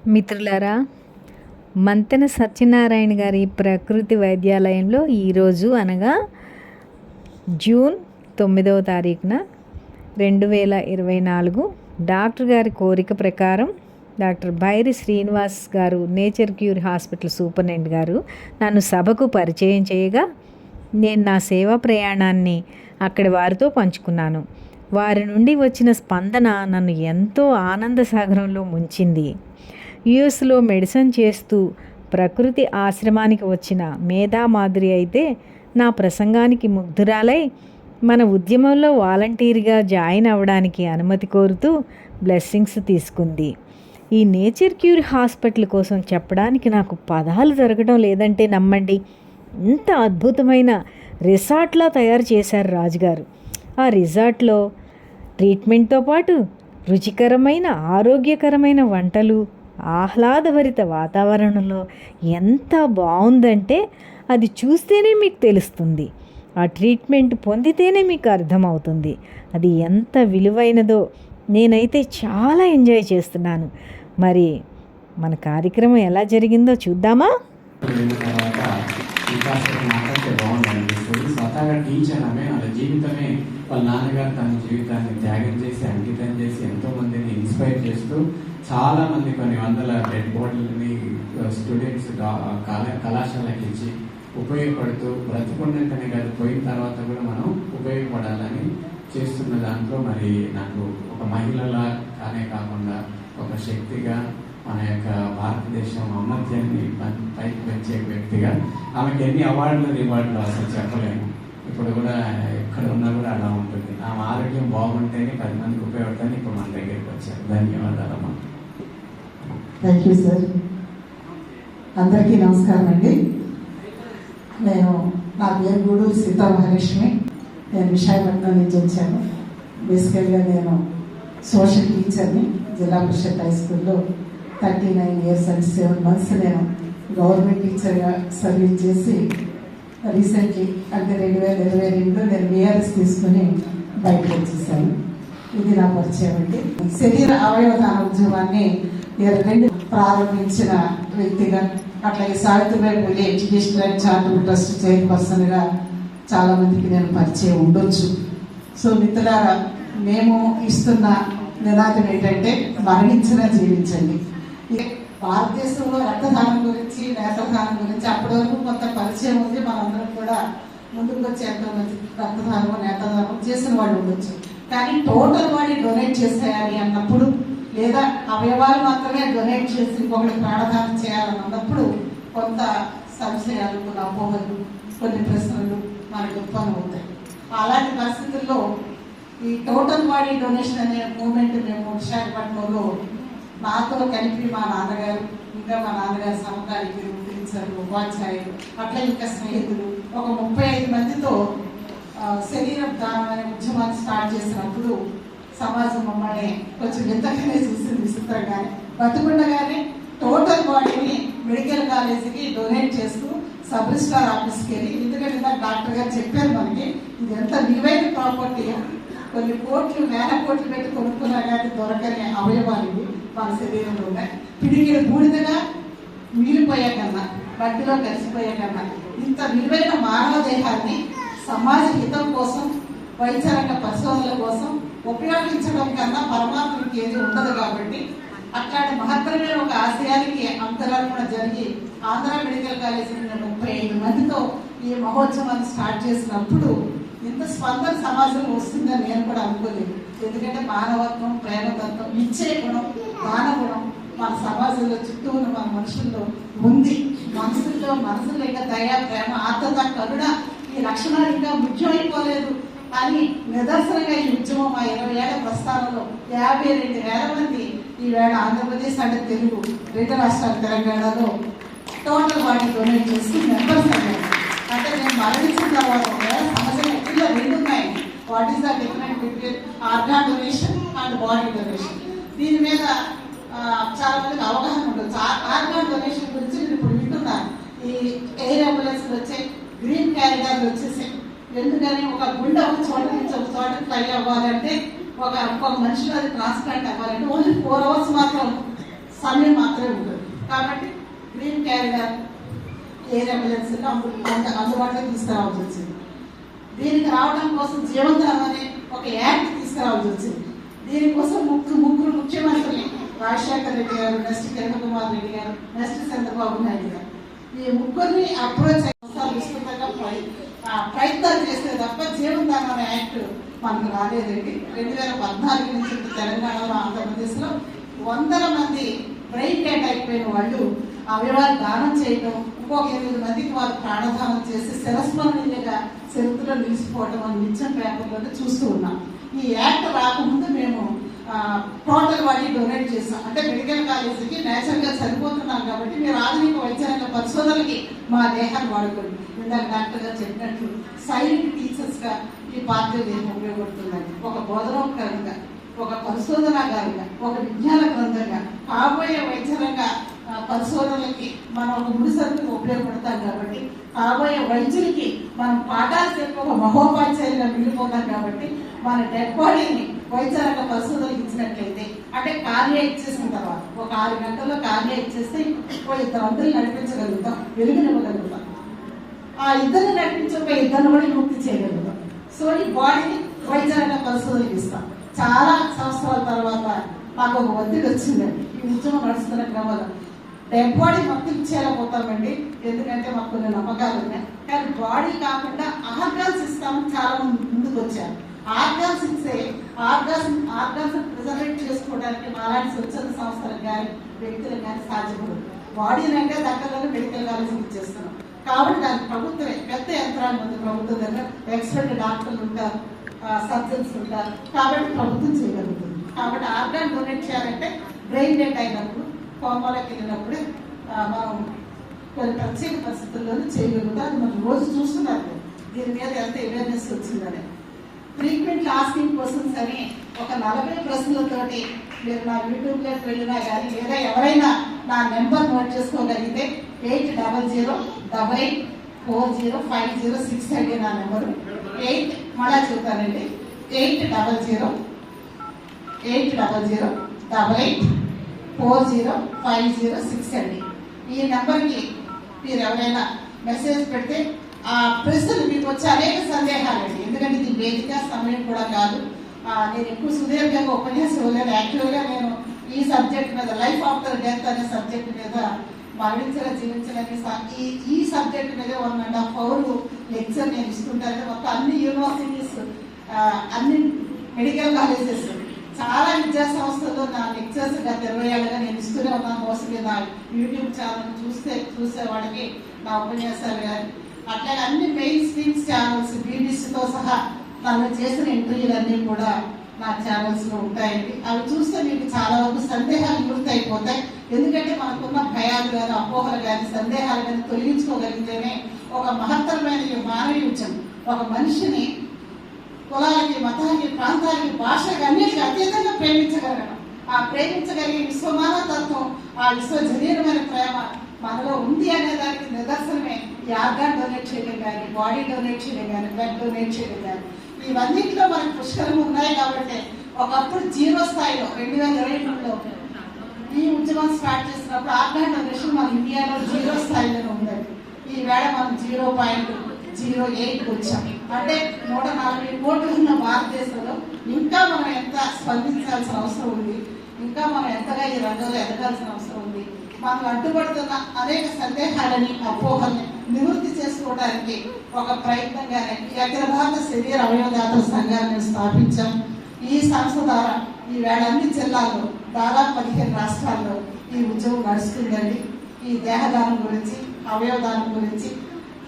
మిత్రులారా, మంతెన సత్యనారాయణ గారి ప్రకృతి వైద్యాలయంలో ఈరోజు అనగా జూన్ 9వ తారీఖున 2024 డాక్టర్ గారి కోరిక ప్రకారం డాక్టర్ బైరి శ్రీనివాస్ గారు నేచర్ క్యూర్ హాస్పిటల్ సూపరింటెండెంట్ గారు నన్ను సభకు పరిచయం చేయగా నేను నా సేవా ప్రయాణాన్ని అక్కడి వారితో పంచుకున్నాను. వారి నుండి వచ్చిన స్పందన నన్ను ఎంతో ఆనంద సాగరంలో ముంచింది. యుఎస్లో మెడిసిన్ చేస్తూ ప్రకృతి ఆశ్రమానికి వచ్చిన మేధా మాధురి అయితే నా ప్రసంగానికి ముగ్ధురాలై మన ఉద్యమంలో వాలంటీర్గా జాయిన్ అవ్వడానికి అనుమతి కోరుతూ బ్లెస్సింగ్స్ తీసుకుంది. ఈ నేచర్ క్యూర్ హాస్పిటల్ కోసం చెప్పడానికి నాకు పదాలు దొరకడం లేదంటే నమ్మండి. ఇంత అద్భుతమైన రిసార్ట్లా తయారు చేశారు రాజుగారు. ఆ రిసార్ట్లో ట్రీట్మెంట్తో పాటు రుచికరమైన ఆరోగ్యకరమైన వంటలు, ఆహ్లాదభరిత వాతావరణంలో ఎంత బాగుందంటే అది చూస్తేనే మీకు తెలుస్తుంది. ఆ ట్రీట్మెంట్ పొందితేనే మీకు అర్థమవుతుంది అది ఎంత విలువైనదో. నేనైతే చాలా ఎంజాయ్ చేస్తున్నాను. మరి మన కార్యక్రమం ఎలా జరిగిందో చూద్దామా? స్వతహాగా టీచర్ ఆమె వాళ్ళ జీవితమే, వాళ్ళ నాన్నగారు తన జీవితాన్ని త్యాగం చేసి అంకితం చేసి ఎంతోమందిని ఇన్స్పైర్ చేస్తూ చాలామంది కొన్ని వందల డెడ్ బాడీలని స్టూడెంట్స్ కళాశాలకి ఇచ్చి ఉపయోగపడుతూ బ్రతుకున్నట్టనే కాదు పోయిన తర్వాత కూడా మనం ఉపయోగపడాలని చేస్తున్న దాంట్లో మరి నాకు ఒక మహిళలా కానే కాకుండా ఒక శక్తిగా మన యొక్క భారతదేశం అమర్త్యాన్ని పైకి పెంచే వ్యక్తిగా ఆమెకి ఎన్ని రివార్డులు అసలు చెప్పలేము. ఇప్పుడు కూడా ఎక్కడ ఉన్నా కూడా అలా ఉంటుంది. ఆమె ఆరోగ్యం బాగుంటేనే 10 మందికి ఉపయోగపడతాను ఇప్పుడు మన దగ్గరికి వచ్చారు. ధన్యవాదాలమ్మా. Thank you sir. అందరికీ నమస్కారం అండి. నా పేరు గూడూరు సీతా మహాలక్ష్మి. నేను విశాఖపట్నం నుంచి వచ్చాను. బేసికల్గా నేను సోషల్ టీచర్ని. జిల్లా పరిషత్ హై స్కూల్లో 39 years and 7 months నేను గవర్నమెంట్ టీచర్గా సర్వీస్ చేసి రీసెంట్లీ అంటే 2022 నేను విఆర్ఎస్ తీసుకుని బయటకు వచ్చేసాను. ఇది నా పరిచయం అండి. శరీర అవయవదాన ఉద్యమాన్ని 22 ప్రారంభించిన వ్యక్తిగా, అట్లాగే Savitribai Phule education and charitable trust చైర్పర్సన్గా చాలా మందికి నేను పరిచయం ఉండొచ్చు. సో మిత్రులారా, మేము ఇస్తున్న నినాదం ఏంటంటే మరణించినా జీవించండి. భారతదేశంలో రక్తదానం గురించి, నేత్రదానం గురించి అప్పటి వరకు కొంత పరిచయం ఉంది. మనందరం కూడా ముందుకు వచ్చి ఎంతోమంది రక్తదానం, నేత్రదానం చేసిన వాళ్ళు ఉండొచ్చు. కానీ టోటల్ బాడీ డొనేట్ చేసేయాలి అన్నప్పుడు, లేదా అవయవాలు మాత్రమే డొనేట్ చేసి ఇంకొకటి ప్రాణదానం చేయాలని అన్నప్పుడు కొంత సంశయాలు, కొన్ని అపోహలు, కొన్ని ప్రశ్నలు మనకు ఉత్పన్నం అవుతాయి. అలాంటి పరిస్థితుల్లో ఈ టోటల్ బాడీ డొనేషన్ అనే మూమెంట్ మేము విశాఖపట్నంలో నాతో కలిపి మా నాన్నగారు, ఇంకా మా నాన్నగారు సమకాలికులు, టీచర్లు, ఉపాధ్యాయులు, అట్లా ఇంకా స్నేహితులు ఒక 35 మందితో శరీర దానం అనే ఉద్యమాన్ని స్టార్ట్ చేసినప్పుడు సమాజం మమ్మల్ని కొంచెం వింతగానే చూసింది. విచిత్రంగానే బతుకుండగానే టోటల్ బాడీని మెడికల్ కాలేజీకి డొనేట్ చేస్తూ సబ్ రిజిస్ట్రార్ ఆఫీస్కి వెళ్ళి, ఎందుకంటే డాక్టర్ గారు చెప్పారు మనకి ఇది ఎంత విలువైన ప్రాపర్టీ, కొన్ని కోట్లు, వేల కోట్లు పెట్టి కొనుక్కున్నా కానీ దొరకని అవయవాలు ఇవి మన శరీరంలో ఉన్నాయి. పిడికిలు బూడిదగా మిగిలిపోయే కన్నా, మట్టిలో కలిసిపోయే కన్నా ఇంత విలువైన మానవ దేహాన్ని సమాజ హితం కోసం, వైద్య రంగ పరిశోధనల కోసం ఉపయోగించడం కన్నా పరమాత్మకి ఏది ఉండదు. కాబట్టి అట్లాంటి మహత్తరమైన ఒక ఆశయానికి అంతరార్పణ జరిగి ఆంధ్ర మెడికల్ కాలేజీ 35 మందితో ఈ మహోత్సవాన్ని స్టార్ట్ చేసినప్పుడు ఇంత స్పందన సమాజంలో వస్తుందని నేను కూడా అనుకోలేదు. ఎందుకంటే మానవత్వం, ప్రేమతత్వం, ఇచ్చే గుణం, దాన గుణం మన సమాజంలో చుట్టూ ఉన్న మన మనుషుల్లో ఉంది. మనసులో ఇంకా దయ, ప్రేమ, ఆర్ద్రత, కరుణ ఈ లక్షణాలు ఇంకా ముఖ్యమైపోలేదు అని నిదర్శనంగా ఈ ఉద్యమం మా 20 ఏళ్ల ప్రస్థానంలో 52,000 మంది ఈవేళ ఆంధ్రప్రదేశ్ అంటే తెలుగు 2 రాష్ట్రాలు తెలంగాణలో టోటల్ బాడీ డొనేట్ చేసి మెంబర్స్ అయ్యారు. అంటే నేను మరణించిన తర్వాత సమస్యలు ఎక్కడ 2 ఉన్నాయి. What is the different between organ donation and body donation? దీని మీద చాలా మందికి అవగాహన ఉండొచ్చు. ఆర్గాన్ డొనేషన్ గురించి నేను ఇప్పుడు వింటున్నాను. ఈ ఎయిర్ అంబులెన్స్లు వచ్చాయి, గ్రీన్ క్యారిడార్లు వచ్చేసాయి. ఎందుకని ఒక గుండె ఒక చోట నుంచి ఒక చోట ఫ్లై అవ్వాలంటే, ఒక మనిషిలో అది ట్రాన్స్ప్లాంట్ అవ్వాలంటే ఓన్లీ 4 hours మాత్రం సమయం మాత్రమే ఉంటుంది. కాబట్టి గ్రీన్ క్యారిడర్ ఎయిర్ అంబులెన్స్ని అందుబాటులో తీసుకురావాల్సి వచ్చింది. దీనికి రావడం కోసం జీవనధారం అనే ఒక యాక్ట్ తీసుకురావాల్సి వచ్చింది. దీనికోసం ముగ్గురు ముఖ్యమంత్రులు, రాజశేఖర రెడ్డి గారు, నెక్స్ట్ కిరణ్ కుమార్ రెడ్డి గారు, నెక్స్ట్ చంద్రబాబు నాయుడు గారు, ఈ ముగ్గురిని అప్రోచ్ విస్తృతంగా ప్రయత్నాలు చేస్తే తప్ప జీవనధారం అనే యాక్ట్ మనకు రాలేదండి. 2014 నుంచి తెలంగాణలో, ఆంధ్రప్రదేశ్లో వందల మంది బ్రెయిన్ డెడ్ అయిపోయిన వాళ్ళు అవయవాలు దానం చేయడం, ఇంకొక 8 మందికి వారు ప్రాణదానం చేసి శిరస్మరణీయంగా చరిత్రలో నిలిచిపోవడం అని నిత్యం పేపర్లోనే చూస్తూ ఉన్నాం. ఈ యాక్ట్ రాకముందు మేము టోటల్ వాటి డొనేట్ చేస్తాం. అంటే మెడికల్ కాలేజీకి నేచురల్గా సరిపోతున్నాం కాబట్టి మీరు ఆధునిక వైద్యరంగ పరిశోధనలకి మా దేహాన్ని వాడుకోండి. ఇందాక డాక్టర్ గారు చెప్పినట్లు సైలెంట్ టీచర్స్గా ఈ పార్టీ దేహం ఉపయోగపడుతుందండి. ఒక బోధనోపకరంగా, ఒక పరిశోధనాగారిగా, ఒక విజ్ఞాన గ్రంథంగా, కాబోయే వైద్యరంగ పరిశోధనలకి మనం ఒక ముడిసరుకు ఉపయోగపడతాం. కాబట్టి కాబోయే వైద్యులకి మనం పాఠాలు చెప్పి ఒక మహోపాధ్యాయులుగా మిగిలిపోతాం. కాబట్టి మన డెడ్ బాడీని వైద్యరంగ పరిశోధనలు ఇచ్చినట్లయితే, అంటే కార్య ఇచ్చేసిన తర్వాత ఒక 6 గంటల్లో కార్య ఇచ్చేస్తే 2 మందిని నడిపించగలుగుతాం, వెలుగునివ్వగలుగుతాం. ఆ ఇద్దరిని నడిపించి ఒక ఇద్దరిని కూడా ముక్తి చేయగలుగుతాం. సో ఈ బాడీని వైద్యరంగ పరిశోధనలు ఇస్తాం. చాలా సంవత్సరాల తర్వాత మాకు ఒక ఒత్తిడి వచ్చిందండి. ఈ ఉద్యమం నడుస్తున్న క్రమంలో డెడ్ బాడీ మొత్తం ఇచ్చేయలేకపోతామండి, ఎందుకంటే మాకు కొన్ని నమ్మకాలు ఉన్నాయి. కానీ బాడీ కాకుండా ఆర్గాన్స్ ఇస్తామని చాలా మంది ముందుకు వచ్చారు. ఆర్గాన్స్ ఇచ్చే ఆర్గాన్స్ ప్రిజర్వేట్ చేసుకోవడానికి అలాంటి స్వచ్ఛంద సంస్థలకు కానీ వ్యక్తులకు కానీ సాధ్యపడదు. బాడీని అంటే దగ్గరలో మెడికల్ కాలేజీకి ఇచ్చేస్తున్నాం. కాబట్టి దానికి ప్రభుత్వమే పెద్ద యంత్రాన్ని ఉంది. ప్రభుత్వం దగ్గర ఎక్స్పర్ట్ డాక్టర్లు ఉంటారు, సర్జన్స్ ఉంటారు. కాబట్టి ప్రభుత్వం చేయగలుగుతుంది. కాబట్టి ఆర్గాన్ డొనేట్ చేయాలంటే బ్రెయిన్ డెడ్ అయినప్పుడు, కోమాలోకి వెళ్ళినప్పుడు మనం కొన్ని ప్రత్యేక పరిస్థితుల్లోనే చేయగలుగుతాం. అది మనం రోజు చూస్తున్నారు. దీని మీద ఎంత అవేర్నెస్ వచ్చిందని. ఫ్రీక్వెంట్ ఆస్కింగ్ క్వశ్చన్స్ అని ఒక 40 ప్రశ్నలతోటి మీరు నా యూట్యూబ్లోకి వెళ్ళినా కానీ, లేదా ఎవరైనా నా నెంబర్ నోట్ చేసుకోగలిగితే 8008405060 అండి నా నెంబరు. 8 మళ్ళా చెప్తానండి, 80088405060 అండి. ఈ నెంబర్కి మీరు ఎవరైనా మెసేజ్ పెడితే ఆ ప్రశ్నలు మీకు వచ్చే అనేక సందేహాలండి. ఎందుకంటే ఇది వేదిక సమయం కూడా కాదు. నేను ఎక్కువ సుదీర్ఘంగా ఉపన్యాసం ఇవ్వలేదు. యాక్చువల్గా నేను ఈ సబ్జెక్ట్ మీద, లైఫ్ ఆఫ్టర్ డెత్ అనే సబ్జెక్ట్ మీద, మరణించడం జీవించడానికి ఈ సబ్జెక్ట్ మీద 1.5 hours లెక్చర్ నేను ఇస్తుంటాను. మొత్తం అన్ని యూనివర్సిటీస్, అన్ని మెడికల్ కాలేజెస్, చాలా విద్యా సంస్థల్లో నా లెక్చర్స్ గత 20 ఏళ్ళగా నేను ఇస్తూనే ఉన్నాను. మోస్ట్లీ నా యూట్యూబ్ ఛానల్ చూసే వాళ్ళకి నా ఉపన్యాసాలు కానీ, అట్లాగే అన్ని మెయిన్ స్ట్రీమ్స్ ఛానల్స్ బీబీసీతో సహా నన్ను చేసిన ఇంటర్వ్యూలన్నీ కూడా నా ఛానల్స్లో ఉంటాయండి. అవి చూస్తే మీకు చాలా వరకు సందేహాలు నివృత్తి అయిపోతాయి. ఎందుకంటే మనకున్న భయాలు కానీ, అపోహలు కానీ, సందేహాలు కానీ తొలగించుకోగలిగితేనే ఒక మహత్తరమైన మానవీయ ఉద్యమం ఒక మనిషిని కులాలకి, మతాలకి, ప్రాంతాలకి, భాషకి అన్నిటికీ అతీతంగా ప్రేమించగలగడం. ఆ ప్రేమించగలిగే విశ్వమానవతత్వం, ఆ విశ్వజనీయమైన ప్రేమ మనలో ఉంది అనే దానికి నిదర్శనమే ఈ ఆర్గాన్ డొనేట్ చేయడం కానీ, బాడీ డొనేట్ చేయడం కానీ, బ్లడ్ డొనేట్ చేయడం కానీ. ఇవన్నింటిలో మనకు పుష్కరంగా ఉన్నాయి. కాబట్టి ఒకప్పుడు 0 స్థాయిలో 2023లో ఈ ఉద్యమం స్టార్ట్ చేసినప్పుడు ఆర్గాన్ డొనేషన్ మన ఇండియాలో 0 స్థాయిలో ఉందండి. ఈవేళ మనం 0.08 వచ్చాం. అంటే 140 కోట్లు ఉన్న భారతదేశంలో ఇంకా మనం ఎంత స్పందించాల్సిన అవసరం ఉంది, ఇంకా మనం ఎంతగా ఈ రంగంలో ఎదగాల్సిన అవసరం ఉంది. మనకు అడ్డుపడుతున్న అనేక సందేహాలని, అపోహల్ని నివృత్తి చేసుకోవడానికి ఒక ప్రయత్నంగానే ఈ అఖిల భారత శరీర అవయవదాతల సంఘాన్ని స్థాపించాం. ఈ సంస్థ ద్వారా ఈవేళ అన్ని జిల్లాల్లో దాదాపు 15 రాష్ట్రాల్లో ఈ ఉద్యమం నడుస్తుందండి. ఈ దేహదానం గురించి, అవయవదానం గురించి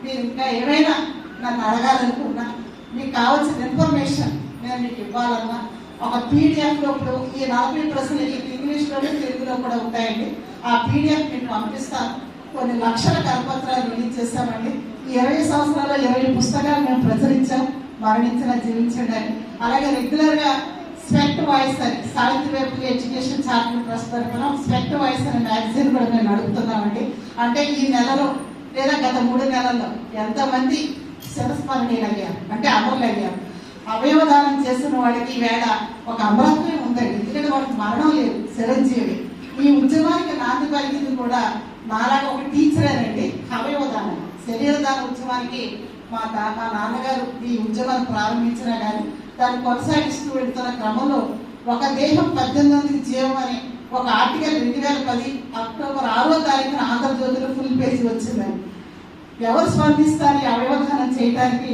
మీరు ఇంకా ఏమైనా నన్ను అడగాలనుకున్నా, మీకు కావాల్సిన ఇన్ఫర్మేషన్ నేను మీకు ఇవ్వాలన్నా ఒక పీడిఎఫ్లో, ఇప్పుడు ఈ 40 ప్రశ్నలు ఇంగ్లీష్లోనే తెలుగులో కూడా ఉంటాయండి. ఆ పీడిఎఫ్ మీకు పంపిస్తాను. కొన్ని లక్షల కరపత్రాలు రిలీజ్ చేస్తామండి. ఈ 20 సంవత్సరాల్లో 20 పుస్తకాలు మేము ప్రచురించాం, మరణించిన జీవించడానికి. అలాగే రెగ్యులర్గా స్పెక్ట్ వాయిస్ అని సావిత్రిబాయి ఎడ్యుకేషన్ చారిటబుల్ ట్రస్ట్ తరఫున స్పెక్ట్ వాయిస్ అనే మ్యాగజైన్ కూడా మేము నడుపుతున్నామండి. అంటే ఈ నెలలో లేదా గత 3 నెలల్లో ఎంతమంది శిరస్మరణీయులు అయ్యారు, అంటే అమరులు అయ్యారు. అవయవదానం చేసిన వాడికి ఈవేళ ఒక అమరత్వం ఉందండి. ఎందుకంటే వాడికి మరణం లేదు, చిరంజీవి. ఈ ఉద్యమానికి నాంది పలికింది కూడా నాలాగా ఒక టీచరేనండి. అవయవదానం, శరీరదాన ఉద్యమానికి మా నాన్నగారు ఈ ఉద్యమాన్ని ప్రారంభించినా కానీ దాన్ని కొనసాగిస్తూ వెళ్తున్న క్రమంలో ఒక దేహం 18 జీవం అని ఒక ఆర్టికల్ 2010 అక్టోబర్ 6వ తారీఖున ఆంధ్రజ్యోతిలో ఫుల్ పేజీ వచ్చిందని. ఎవరు స్పందిస్తారు ఈ అవయవదానం చేయడానికి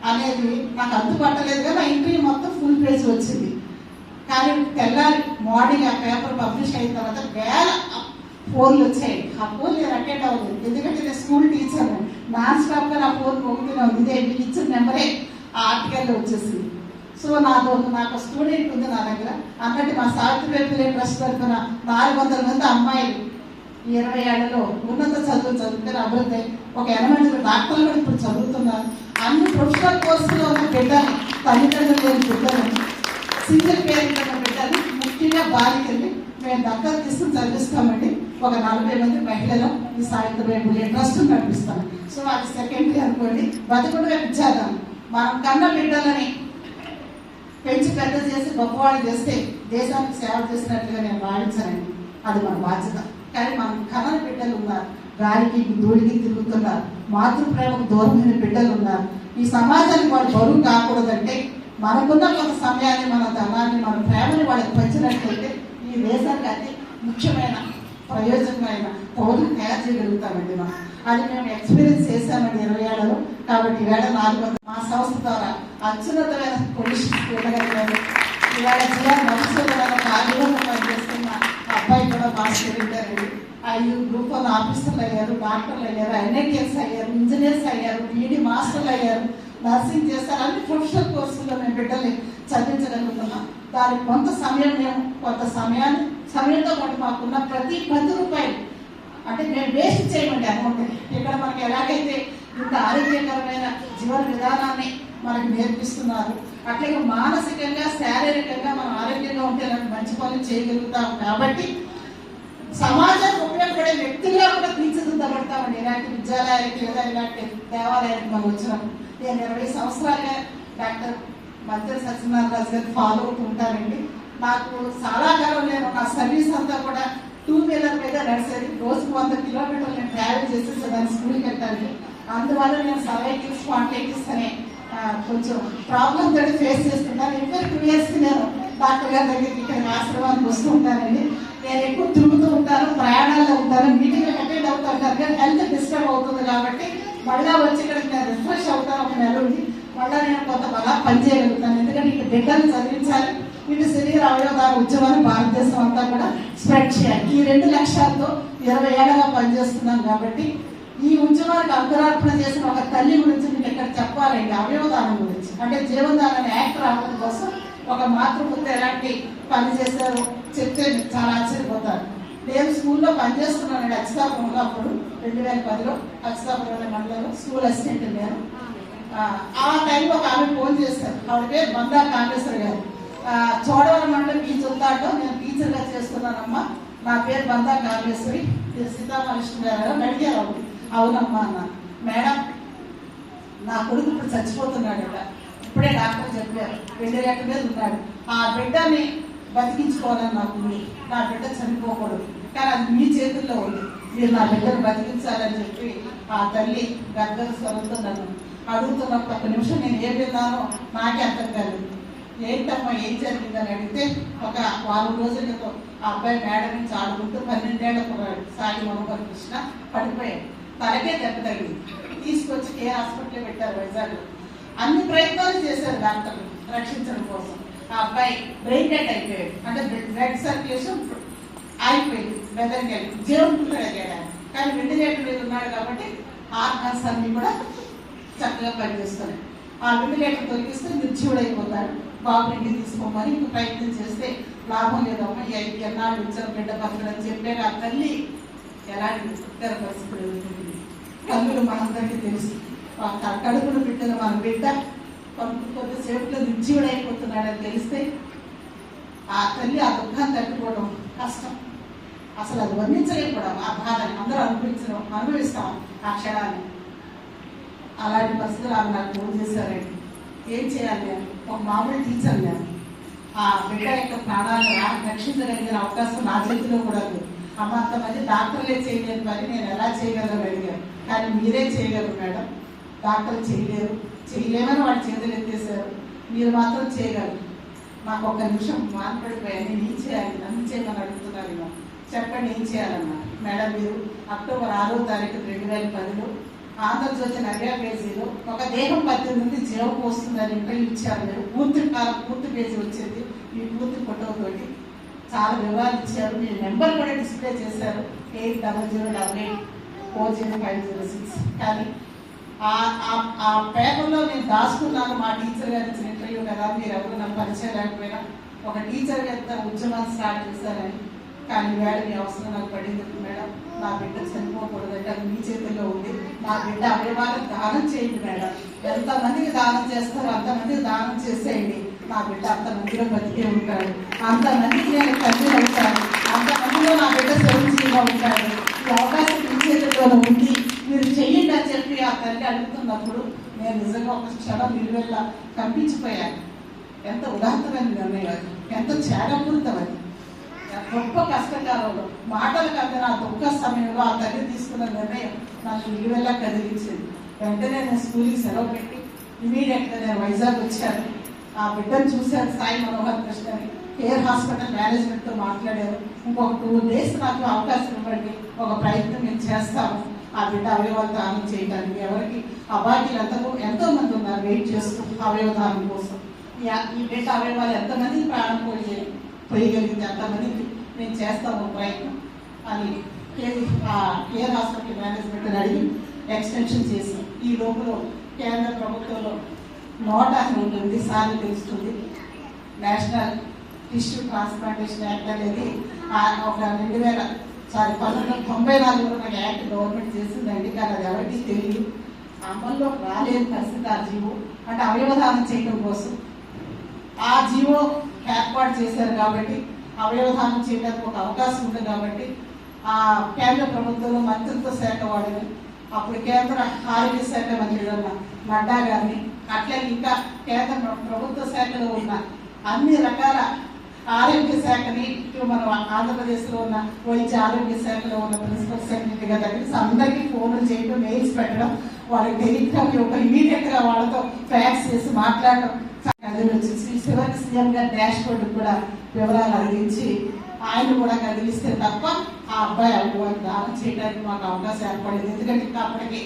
అనేది నాకు అంతుపట్టలేదు కానీ ఆ ఇంటర్వ్యూ మొత్తం ఫుల్ పేజీ వచ్చింది. కానీ తెల్లారి మార్నింగ్ ఆ పేపర్ పబ్లిష్ అయిన తర్వాత వేల ఫోన్లు వచ్చాయి. ఆ ఫోన్ నేను అటెండ్ అవ్వలేదు, ఎందుకంటే నేను స్కూల్ టీచర్. నాన్ స్టాప్ గా నా ఫోన్ పోగుతున్నాను, ఇదే మీకు ఇచ్చిన నెంబరే ఆ ఆర్టికల్లో వచ్చేసింది. సో నాకు స్టూడెంట్ ఉంది నా దగ్గర అన్నట్టు మా సావిత్రిబాయి ట్రస్ట్ తరఫున 400 మంది అమ్మాయిలు 20 ఏళ్లలో ఉన్నత చదువులు చదువుతారు, అభివృద్ధి ఒక 80 డాక్టర్లు కూడా ఇప్పుడు చదువుతున్నారు. అన్ని ప్రొఫెషనల్ కోర్సులో ఉన్న బిడ్డలు, తల్లిదండ్రులు లేని బిడ్డలు, సింగిల్ పేరెంట్ ఉన్న బిడ్డలు, ముఖ్యంగా బాలికల్ని మేము దక్కలు తీసుకుని చదివిస్తామండి. ఒక 40 మంది మహిళలు ఈ సావిత్రిబాయి ట్రస్ట్ నడిపిస్తాం. సో అది సెకండరీ అనుకోండి. బతుకుడుగా విద్యాదానం, మనం కన్న బిడ్డలని పెంచి పెద్ద చేసి గొప్పవాళ్ళు చేస్తే దేశానికి సేవ చేసినట్లుగా నేను భావించానండి. అది మన బాధ్యత. కానీ మన కన్నల బిడ్డలు ఉన్నారు, గాలికి ధూళికి తిరుగుతున్నారు, మాతృప్రేమకు దూరమైన బిడ్డలు ఉన్నారు. ఈ సమాజానికి వాళ్ళు బరువు కాకూడదంటే మనకున్న కొంత సమయాన్ని, మన ధనాన్ని, మన ప్రేమని వాళ్ళకి పంచినట్లయితే ఈ దేశానికి అతి ముఖ్యమైన ప్రయోజనమైన పౌరులు తయారు చేయగలుగుతామండి. మనం అది మేము ఎక్స్పీరియన్స్ చేశామండి 20 ఏళ్లలో. కాబట్టి ఈవేళ 400 మా సంస్థ ద్వారా అత్యున్నతమైన పొజిషన్స్ వెళ్ళగలిగారు. ఈవేళ జిల్లా మనుషులు కార్యంలో పనిచేస్తున్న అబ్బాయి కూడా మాస్టర్ ఉంటారండి. 5 గ్రూప్ 1 ఆఫీసర్లు అయ్యారు, డాక్టర్లు అయ్యారు, NITS అయ్యారు, ఇంజనీర్స్ అయ్యారు, BD మాస్టర్లు అయ్యారు, నర్సింగ్ చేస్తారు. అన్ని ప్రొఫెషనల్ కోర్సుల్లో మేము బిడ్డల్ని చదివించగలుగుతున్నాం. దానికి కొంత సమయం, మేము కొంత సమయంతో పాటు మాకున్న ప్రతి 10 రూపాయలు అంటే మేము వేస్ట్ చేయమండి అమౌంట్. ఇక్కడ మనకి ఎలాగైతే ఇంత ఆరోగ్యకరమైన జీవన విధానాన్ని మనకి నేర్పిస్తున్నారు, అట్లాగే మానసికంగా శారీరకంగా మనం ఆరోగ్యంగా ఉంటే మంచి పనులు చేయగలుగుతాం. కాబట్టి సమాజానికి ఉపయోగపడే వ్యక్తులుగా కూడా తీర్చిదిద్దబడతామండి ఇలాంటి విద్యాలయానికి లేదా ఇలాంటి దేవాలయానికి మనం వచ్చినప్పుడు. నేను 20 సంవత్సరాలుగా డాక్టర్ మధ్య సత్యనారాయణ రాజు గారిని ఫాలో అవుతూ ఉంటానండి. నాకు చాలా కాలం నేను నా సర్వీస్ అంతా కూడా 2 వీలర్ మీద నడిచేది. రోజుకు 100 కిలోమీటర్లు నేను ట్రావెల్ చేసేసేదాన్ని స్కూల్కి వెళ్ళడానికి. అందువల్ల నేను సర్వైటిస్, స్పాంటైటిస్ అనే కొంచెం ప్రాబ్లమ్ తోటి ఫేస్ చేస్తున్నాను. ఇంకా 2 years నేను డాక్టర్ గారి దగ్గరికి ఇక్కడ ఆశ్రమానికి వస్తూ ఉంటానండి. నేను ఎక్కువ తిరుగుతూ ఉంటాను, ప్రయాణాల్లో ఉంటాను, మీటింగ్లు అటెండ్ అవుతూ ఉంటాను. కానీ హెల్త్ డిస్టర్బ్ అవుతుంది కాబట్టి మళ్ళీ వచ్చి ఇక్కడికి నేను రిఫ్రెష్ అవుతాను. ఒక నెల ఉండి మళ్ళీ నేను కొంత బాగా పనిచేయగలుగుతాను. ఎందుకంటే ఇక్కడ బిడ్డలు చదివించాలి, ఇటు శరీర అవయవదాన ఉద్యమాన్ని భారతదేశం అంతా కూడా స్ప్రెడ్ చేయాలి. ఈ 2 లక్ష్యాలతో 20 ఏళ్ళగా పనిచేస్తున్నాం. కాబట్టి ఈ ఉద్యమానికి అంకురార్పణ చేసిన ఒక తల్లి గురించి మీకు ఇక్కడ చెప్పాలండి. అవయవదానం గురించి అంటే జీవనదానాన్ని యాక్ట్ రావడం కోసం ఒక మాతృమూర్తి ఎలాంటి పని చేశారో చెప్తే మీకు చాలా ఆశ్చర్యపోతారు. నేను స్కూల్లో పనిచేస్తున్నానండి అచ్చితాపురంలో. అప్పుడు 2010లో అచ్చితాపురం మండలంలో స్కూల్ అసిస్టెంట్ నేను. ఆ టైంలో ఒక ఆమె ఫోన్ చేశారు. ఆవిడ పేరు బందా కాంగ్రెసర్ గారు. చోడవరం మండలం ఈ చుట్టాటో నేను టీచర్గా చేస్తున్నానమ్మా, నా పేరు బందా కాళేశ్వరి, సీతామహాలక్ష్మి గారు అడిగారు. అవునమ్మా అన్న. మేడం, నా కొడుకు ఇప్పుడు చచ్చిపోతున్నాడు, ఇప్పుడే డాక్టర్ చెప్పారు, 2 ఏళ్ల మీద ఉన్నాడు. ఆ బిడ్డని బతికించుకోవాలని నాకు ఉంది. నా బిడ్డ చనిపోకూడదు, కానీ అది మీ చేతుల్లో ఉంది. మీరు నా బిడ్డను బతికించాలని చెప్పి ఆ తల్లి గర్భ స్వరంతో నన్ను అడుగుతున్నప్పుడు 1 నిమిషం నేను ఏం విన్నానో నాకే అర్థం కాలేదు. ఏంటమ్మా ఏం జరిగిందని అడిగితే, ఒక 4 రోజుల క్రితం ఆ అబ్బాయి మేడ నుంచి ఆడుకుంటూ 12 ఏళ్ల కుర్రాడు సాయి మనోహర్ కృష్ణ పడిపోయాడు. తలకే దెబ్బ తగిలింది. తీసుకొచ్చి ఏ హాస్పిటల్ పెట్టారు వైజాగ్లో. అన్ని ప్రయత్నాలు చేశారు డాక్టర్లు రక్షించడం కోసం. ఆ అబ్బాయి బ్రెయిన్ డెడ్ అయిపోయాడు. అంటే బ్లడ్ సర్క్యులేషన్ ఆగిపోయింది, మెదడుకి జీవనకుడు అయ్యాడు. కానీ వెంటిలేటర్ మీద ఉన్నాడు కాబట్టి ఆర్గన్స్ అన్ని కూడా చక్కగా పనిచేస్తున్నాయి. ఆ వెంటిలేటర్ తొలగిస్తే నిర్జీవుడైపోతాడు. బాబు ఇంటికి తీసుకోమని ఇంక ప్రయత్నం చేస్తే లాభం లేదమ్మా, ఈ 5 ఎన్నాళ్ళు ఇచ్చిన బిడ్డ బతకడని చెప్పారు. ఆ తల్లి ఎలాంటి ఉత్తర పరిస్థితులు ఎదుర్కొంటుంది. తల్లులు మనందరికీ తెలుసు. కడుపును బిడ్డలు మన బిడ్డ కొద్దిసేపులో నిర్జీవుడైపోతున్నాడని తెలిస్తే ఆ తల్లి ఆ దుఃఖాన్ని తట్టుకోవడం కష్టం. అసలు అది వర్ణించలేకపోవడం, ఆ బాధని అందరూ అనుభవిస్తాం ఆ క్షణాన్ని. అలాంటి పరిస్థితులు ఆమె నాకు ఫోన్ చేశారండి. ఏం చేయాలి నేను? ఒక మామూలు టీచర్ నేను. ఆ బిడ్డ యొక్క ప్రాణాలను రక్షించగలిగిన అవకాశం నా చేతిలో కూడా ఉంది. అమ్మ, అంతమంది డాక్టర్లే చేయలేని పని నేను ఎలా చేయగలను అడిగాను. కానీ మీరే చేయగలరు మేడం, డాక్టర్లు చేయలేరు, చేయలేమని వాళ్ళు చేతులు ఎత్తేసారు, మీరు మాత్రం చేయగలరు. నాకు ఒక్క నిమిషం మాట్లాడిపోయాను. నేను ఏం చేయాలి, నన్ను చేయమని అడుగుతున్నారు. ఇలా చెప్పండి ఏం చేయాలన్నా. మేడం, మీరు అక్టోబర్ 6వ తారీఖు 2010లో ఆంధ్రజ్యోతి నవ్య పేజీలో ఒక దేహం 18 నుండి జీవం పోస్తుందని ఇంటర్వ్యూ ఇచ్చారు. మీరు పూర్తి పేజీ వచ్చింది, మీ పూర్తి ఫోటోతోటి చాలా వివరాలు ఇచ్చారు. మీ నెంబర్ కూడా డిస్ప్లే చేశారు, 800888400506. కానీ ఆ పేపర్లో నేను దాచుకున్నాను. మా టీచర్ గారు ఇచ్చిన ఇంటర్వ్యూ కదా, మీరు ఎవరు నాకు పరిచయం లేకపోయినా ఒక టీచర్ ఎంత ఉద్యమాన్ని స్టార్ట్ చేశారని. కానీ వేళ మీ అవసరం నాకు పడింది మేడం. నా బిడ్డ చనిపోకూడదంటే అది మీ చేతుల్లో ఉంది. నా బిడ్డ అవయవాలకు దానం చేయండి మేడం. ఎంతమందికి దానం చేస్తారో అంతమందికి దానం చేసేయండి. నా బిడ్డ అంతమందిలో బతికే ఉంటాడు, అంతమందికి నేను తల్లి అవుతాను, అంతమందిలో నా బిడ్డ చిరంజీవిగా ఉంటాడు. ఈ అవకాశం మీ చేతుల్లో ఉంది, మీరు చెయ్యండి అని చెప్పి ఆ తల్లి అడుగుతున్నప్పుడు నేను నిజంగా ఒక క్షణం నిలువెల్ల కంపించిపోయాను. ఎంత ఉదాత్తమైన నిర్ణయం, ఎంత త్యాగపూరితమని. గొప్ప కష్టకాలంలో మాటలు కంటే నా దుఃఖ సమయంలో ఆ తల్లి తీసుకున్న నిర్ణయం నాకు నిలువెల్లా కదిలించింది. వెంటనే నేను స్కూల్కి సెలవు పెట్టి ఇమీడియట్గా నేను వైజాగ్ వచ్చాను. ఆ బిడ్డను చూశాను, సాయి మనోహర్ కృష్ణని. కేర్ హాస్పిటల్ మేనేజ్మెంట్తో మాట్లాడారు. ఇంకొక 2 days నాకు అవకాశం ఇవ్వండి, ఒక ప్రయత్నం మేము చేస్తాము ఆ బిడ్డ అవయవాలు దానం చేయడానికి. ఎవరికి అబాధ్యులు ఎంతో మంది ఉన్నారు వెయిట్ చేస్తూ అవయవ దానం కోసం. ఈ బిడ్డ అవయవాలు ఎంతమంది ప్రాణం పోయగలిగింది అంతమందికి నేను చేస్తాము ప్రయత్నం అని కేర్ హాస్పిటల్ మేనేజ్మెంట్ అడిగి ఎక్స్టెన్షన్ చేసి ఈ లోపల కేంద్ర ప్రభుత్వంలో నోటా అని ఉంటుంది, సార్లు తెలుస్తుంది. నేషనల్ టిష్యూ ట్రాన్స్ప్లాంటేషన్ యాక్ట్ అనేది ఒక 1994లో నాకు యాక్ట్ గవర్నమెంట్ చేసిందండి. కానీ అది ఎవరికి తెలియదు, అమల్లో రాలేని పరిస్థితి. ఆ జీవో అంటే అవయవదానం చేయడం కోసం ఆ జీవో ఏర్పాటు చేశారు కాబట్టి అవయవదానం చేయడానికి ఒక అవకాశం ఉంది కాబట్టి ఆ కేంద్ర ప్రభుత్వంలో మంత్రిత్వ శాఖ వాడిని, అప్పుడు కేంద్ర ఆరోగ్య శాఖ మంత్రి నడ్డా గారిని, అట్లే ఇంకా కేంద్ర ప్రభుత్వ శాఖలో ఉన్న అన్ని రకాల ఆరోగ్య శాఖని, మన ఆంధ్రప్రదేశ్లో ఉన్న వైద్య ఆరోగ్య శాఖలో ఉన్న ప్రిన్సిపల్ సెక్రటరీ గారి దగ్గర అందరికీ ఫోన్లు చేయడం, మెయిల్స్ పెట్టడం, వాళ్ళకి టెలిగ్రామ్ ఇమీడియట్గా వాళ్ళతో ఫ్యాక్స్ చేసి మాట్లాడడం. చివరికి సీఎం గారి డాష్ బోర్డు కూడా వివరాలు అందించి ఆయన కూడా కదిలిస్తే తప్ప ఆ అబ్బాయి అవ్వాలి దానం చేయడానికి మాకు అవకాశం ఏర్పడింది. ఎందుకంటే ఇంకా అప్పటికి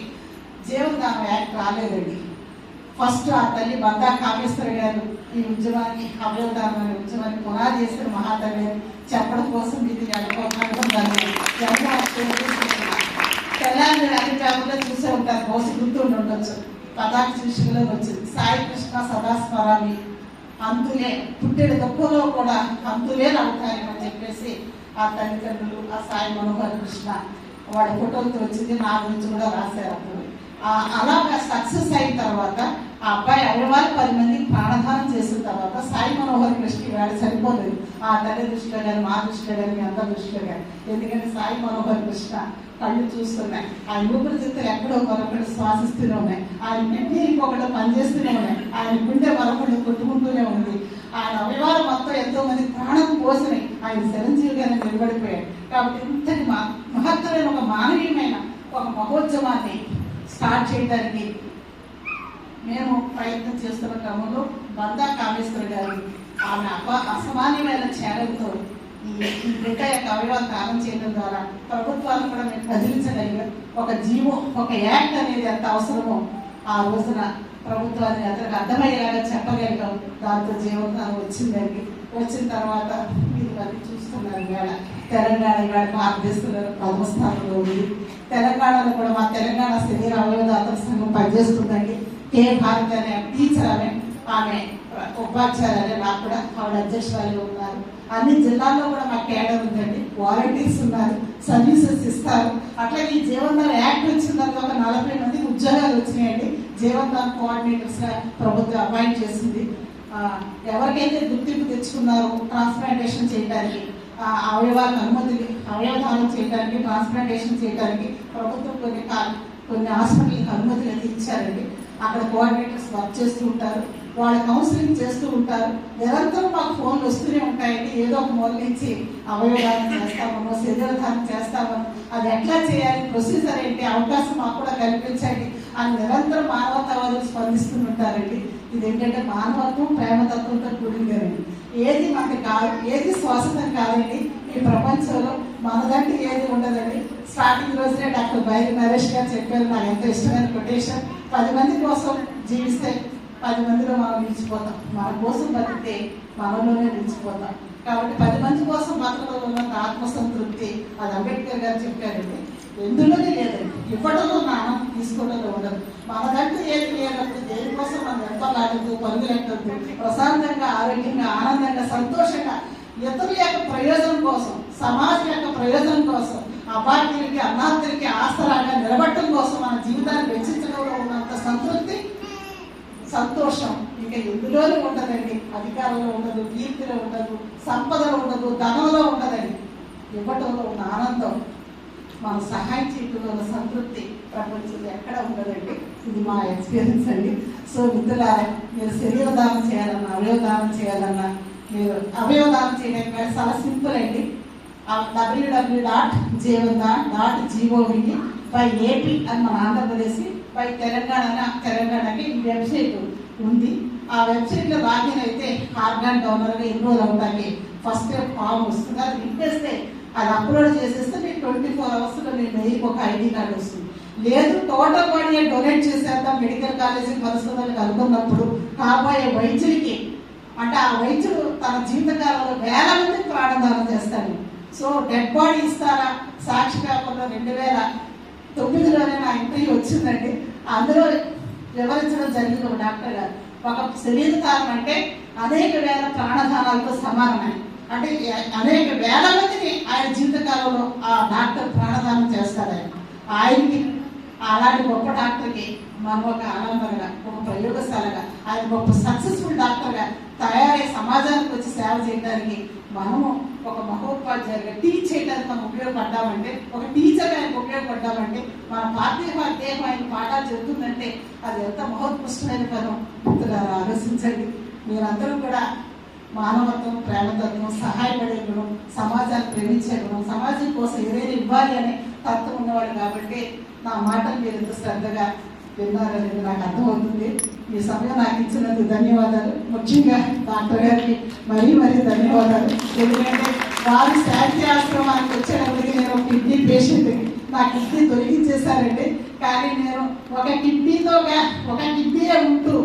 జీవనదానం యాక్ట్ రాలేదండి. ఫస్ట్ ఆ తల్లి బందా కామేశ్వరి గారు ఈ ఉద్యమాన్ని, అవయవదానం అనే ఉద్యమాన్ని పునాది చేసిన మహాతల్లి చెప్పడం కోసం ఇది తెల్లారి అన్ని పేపర్లో చూసే ఉంటారు, బహుశా గుర్తుండి ఉండొచ్చు. పతాక శీర్షికలో వచ్చింది, సాయి కృష్ణ సదాస్మరామి అంతులే, పుట్టెడు దుఃఖంలో కూడా అంతులే నవ్వుతాయి అని చెప్పేసి ఆ తల్లిదండ్రులు, ఆ సాయి మనోహర్ కృష్ణ వాడి ఫోటోలతో వచ్చింది. నా గురించి కూడా రాశారు. అప్పుడు అలాగా సక్సెస్ అయిన తర్వాత ఆ అబ్బాయి అవయవాలు 10 మందికి ప్రాణదానం చేసిన తర్వాత సాయి మనోహర్ కృష్ణ వేళ సరిపోలేదు. ఆ తల్లి దృష్టిలో కానీ, మా దృష్టిలో కానీ, మీ అందరి దృష్టిలో కానీ. ఎందుకంటే సాయి మనోహర్ కృష్ణ కళ్ళు చూస్తున్నాయి, ఆయన ఊపిరితిత్తులు ఎక్కడో మరొకటి శ్వాసిస్తూనే ఉన్నాయి, ఆయన కిడ్నీ ఇంకొకటి పనిచేస్తూనే ఉన్నాయి, ఆయన గుండె మరొకటి కొట్టుకుంటూనే ఉంది. ఆయన అవయవాలు మొత్తం ఎంతో మంది ప్రాణం కోసినాయి, ఆయన చిరంజీవిగానే నిలబడిపోయాడు. కాబట్టి ఇంతటి మహత్తరమైన ఒక మానవీయమైన ఒక మహోద్యమాన్ని స్టార్ట్ చేయడానికి మేము ప్రయత్నం చేస్తున్న క్రమంలో బందా కామేశ్వరి గారి ఆమె అసామాన్యమైన ఛానల్తో ఈ బిడ్డ యొక్క అవయవాలు దానం చేయడం ద్వారా ప్రభుత్వాలు కూడా మేము కదిలించగలిగాం. ఒక జీవో, ఒక యాక్ట్ అనేది ఎంత అవసరమో ఆ రోజున ప్రభుత్వాన్ని అతనికి అర్థమయ్యేలాగా చెప్పగలిగాం. దాంతో జీవనదానం వచ్చిందండి. వచ్చిన తర్వాత మీరు ఇవన్నీ చూస్తున్నారు. ఇవాళ తెలంగాణ ఇవాళ భారతదేశంలో 10వ స్థానంలో ఉంది. తెలంగాణలో కూడా మా తెలంగాణ శరీర అవయవదాతల సంఘం పనిచేస్తుందండి. కే భారతి అనే టీచర్ ఆమె ఉపాధ్యాయులు, నాకు కూడా ఆవిడ అధ్యక్షురాలు ఉన్నారు. అన్ని జిల్లాల్లో కూడా మా కేడర్ ఉందండి, వాలంటీర్స్ ఉన్నారు, సర్వీసెస్ ఇస్తారు. అట్లాగే ఈ జీవనదాన్ యాక్ట్ వచ్చిన తర్వాత ఒక 40 మందికి ఉద్యోగాలు వచ్చినాయండి. జీవనదాన్ కోఆర్డినేటర్స్గా ప్రభుత్వం అపాయింట్ చేసింది. ఎవరికైతే గుర్తింపు తెచ్చుకున్నారో ట్రాన్స్ప్లాంటేషన్ చేయడానికి, అవయవదానం చేయడానికి, ట్రాన్స్ప్లాంటేషన్ చేయడానికి ప్రభుత్వం కొన్ని హాస్పిటల్కి అనుమతులు అయితే ఇచ్చారండి. అక్కడ కోఆర్డినేటర్స్ వర్క్ చేస్తూ ఉంటారు. వాళ్ళ కౌన్సిలింగ్ చేస్తూ ఉంటారు. నిరంతరం మాకు ఫోన్లు వస్తూనే ఉంటాయండి. ఏదో ఒక మూల నుంచి అవయవదానం చేస్తామనో శరీరదానం చేస్తామనో అది ఎట్లా చేయాలి, ప్రొసీజర్ ఏంటి, అవకాశం మాకు కూడా కల్పించండి అని నిరంతరం మానవతావాదులు స్పందిస్తుంటారండి. ఇది ఏంటంటే మానవత్వం ప్రేమతత్వంతో కూడిందండి. ఏది మనకి కాదు, ఏది శ్వాసతం కాదండి. ఈ ప్రపంచంలో మనదంటే ఏది ఉండదండి. స్టార్టింగ్ రోజునే డాక్టర్ బైరి నరేష్ గారు చెప్పారు, నాకు ఎంతో ఇష్టమైన కొటేషన్, 10 మంది కోసం జీవిస్తే 10 మందిలో మనం నిలిచిపోతాం, మన కోసం బతికితే మనలోనే నిలిచిపోతాం. కాబట్టి 10 మంది కోసం బతకడంలో ఉన్నంత ఆత్మసంతృప్తి అది అంబేద్కర్ గారు చెప్పారండి. ఎందులోనే లేదండి. ఇవ్వడంలో ఉన్న ఆనందం తీసుకోవడంలో ఉండదు. మనదంటూ ఏది లేనప్పుడు దేనికోసం మనం ఎంతో లాగదు, పరుగులెట్టద్దు, ప్రశాంతంగా ఆరోగ్యంగా ఆనందంగా సంతోషంగా ఇతరుల యొక్క ప్రయోజనం కోసం, సమాజం యొక్క ప్రయోజనం కోసం, అపార్టీలకి అన్నార్థులకి ఆసరాగా నిలబడటం కోసం మన జీవితాన్ని వెచ్చించడంలో ఉన్నంత సంతృప్తి, సంతోషం ఇంకా ఎందులోనూ ఉండదండి. అధికారంలో ఉండదు, కీర్తిలో ఉండదు, సంపదలో ఉండదు, ధనంలో ఉండదండి. ఇవ్వటంలో ఉన్న ఆనందం, మన సహాయం చేయడంలో ఉన్న సంతృప్తి ప్రపంచంలో ఎక్కడ ఉండదండి. ఇది మా ఎక్స్పీరియన్స్ అండి. సో మిత్రులారా, మీరు శరీరదానం చేయాలన్నా అవయవదానం చేయాలన్నా మీరు అవయవదానం చేయడానికి చాలా సింపుల్ అండి. www.jeevanda.gov/AP అని మన ఆంధ్రప్రదేశ్ బై తెలంగాణకి ఈ వెబ్సైట్ ఉంది. ఆ వెబ్సైట్లో లాగిన్ అయితే ఆర్గాన్ డోనర్గా ఎన్రోల్ అవడానికి ఫస్ట్ ఫామ్ వస్తుంది. అది నింపేస్తే అది అప్లోడ్ చేసేస్తే మీకు 24 అవర్స్లో మీ మెయిల్కి ఒక ఐడి కార్డు వస్తుంది. లేదు టోటల్ బాడీ డొనేట్ చేసేద్దాం మెడికల్ కాలేజీ పరిస్థితులకు అనుకున్నప్పుడు కాబోయే వైద్యుడికి, అంటే ఆ వైద్యుడు తన జీవితకాలంలో వేల మందికి ప్రాణదానం చేస్తాడు. సో డెడ్ బాడీ ఇస్తారా సాక్షి పేపర్లో 2009లోనే నా ఇంటర్వ్యూ వచ్చిందండి. అందులో వివరించడం జరిగింది ఒక డాక్టర్ గారు. ఒక శరీరదానం అంటే అనేక వేల ప్రాణదానాలతో సమానమే. అంటే అనేక వేల మందిని ఆయన జీవితకాలంలో ఆ డాక్టర్ ప్రాణదానం చేస్తారు. ఆయనకి అలాంటి గొప్ప డాక్టర్కి మనం ఒక ఆనందంగా, ఒక ప్రయోగశాలగా, ఆయన గొప్ప సక్సెస్ఫుల్ డాక్టర్గా తయారై సమాజానికి వచ్చి సేవ చేయడానికి మనము ఒక మహోపాధ్యాయులుగా టీచ్ చేయడానికి మనం ఉపయోగపడ్డామంటే, ఒక టీచర్గా ఆయనకు ఉపయోగపడ్డామంటే, మన పార్థివ దేహం ఆయన పాఠాలు చెబుతుందంటే అది ఎంత మహోత్కృష్టమైన పదం. మిత్రులారా ఆలోచించండి. మీరందరూ కూడా మానవత్వం, ప్రేమతత్వం, సహాయపడే గుణం, సమాజాన్ని ప్రేమించే గుణం, సమాజం కోసం ఏదైనా ఇవ్వాలి అనే తత్వం ఉన్నవాడు కాబట్టి నా మాటలు మీరు ఎంత శ్రద్ధగా విన్నారనేది నాకు అర్థమవుతుంది. ఈ సమయం నాకు ఇచ్చినందుకు ధన్యవాదాలు. ముఖ్యంగా డాక్టర్ గారికి మరీ ధన్యవాదాలు. ఎందుకంటే వారి శాంతి ఆశ్రమానికి వచ్చేటప్పటికి నేను ఒక కిడ్నీ పేషెంట్, నా కిడ్నీ తొలగించేశారండి. కానీ నేను ఒక కిడ్నీయే ఉంటూ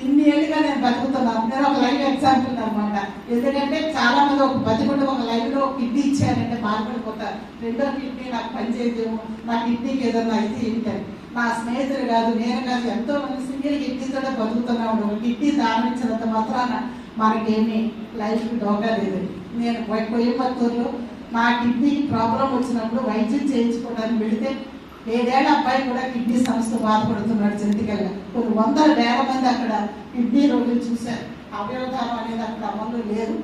ఇన్ని ఏళ్ళుగా నేను బతుకుతున్నాను. నేను ఒక లైవ్ ఎగ్జాంపుల్ అనమాట. ఎందుకంటే చాలా మంది ఒక బతుకుంటే ఒక లైవ్లో ఒక కిడ్నీ ఇచ్చారంటే బాధపడిపోతారు. రెండో కిడ్నీ నాకు పనిచేయదేమో, నా కిడ్నీకి ఏదన్నా అయితే ఏంటని. నా స్నేహితులు కాదు, నేను కాదు, ఎంతో మంది సింగిల్ కిడ్నీతో బతుకుతున్నాము. ఒక కిడ్నీ దానం ఇచ్చినంత మాత్రాన మనకేమీ లైఫ్కి డోకా లేదు. నేను కోయంబత్తూరులో నా కిడ్నీ ప్రాబ్లం వచ్చినప్పుడు వైద్యం చేయించుకోవడానికి వెళితే 7 ఏళ్ల అబ్బాయి కూడా కిడ్నీ సమస్య బాధపడుతున్నాడు జెనెటికల్గా. కొన్ని వందల వేల మంది అక్కడ కిడ్నీ రోగులు చూశారు. అవయవదానం అనేది అక్కడ అమలు లేదు.